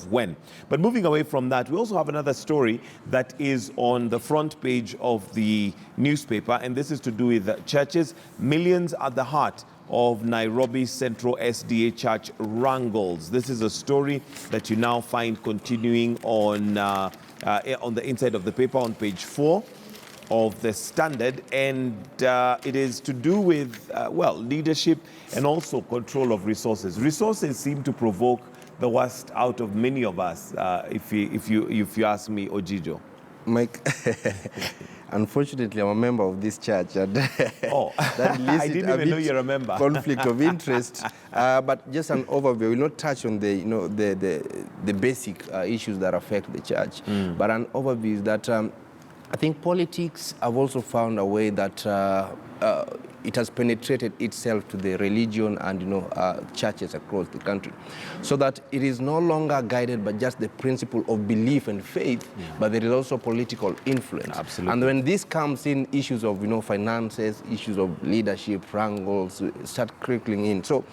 of when. But moving away from that, we also have another story that is on the front page of the newspaper, and this is to do with churches. Millions at the heart of Nairobi Central SDA church wrangles. This is a story that you now find continuing on the inside of the paper on page 4 of the Standard, and it is to do with leadership and also control of resources. Resources seem to provoke the worst out of many of us, if you ask me, Ojijo. Mike, unfortunately, I'm a member of this church, and oh, that I didn't even know you're a member. Conflict of interest. But just an overview. We'll not touch on the basic issues that affect the church. But an overview is that I think politics have also found a way that it has penetrated itself to the religion and churches across the country, so that it is no longer guided by just the principle of belief and faith, but there is also political influence. Absolutely. And when this comes in, issues of finances, issues of leadership, wrangles start crippling in. So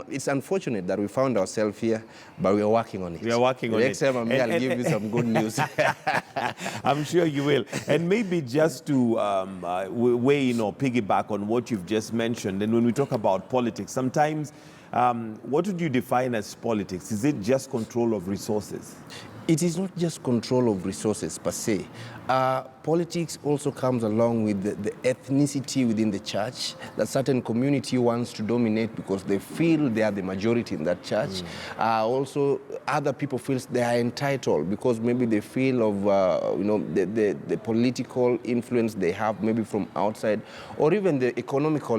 it's unfortunate that we found ourselves here, but we are working on it. We are working on it. Next time I'll give you some good news. I'm sure you will. And maybe just to piggyback on what you've just mentioned, and when we talk about politics, sometimes what would you define as politics? Is it just control of resources? It is not just control of resources per se. Politics also comes along with the ethnicity within the church, that certain community wants to dominate because they feel they are the majority in that church. Also, other people feel they are entitled because maybe they feel of the political influence they have, maybe from outside, or even the economical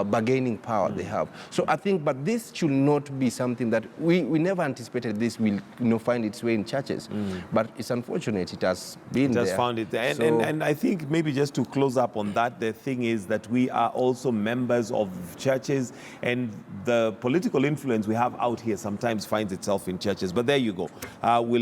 bargaining power they have. So I think, but this should not be something that we never anticipated this will find its way in churches. But it's unfortunate it has been there. Just found it there. And I think maybe just to close up on that, the thing is that we are also members of churches, and the political influence we have out here sometimes finds itself in churches. But there you go. We'll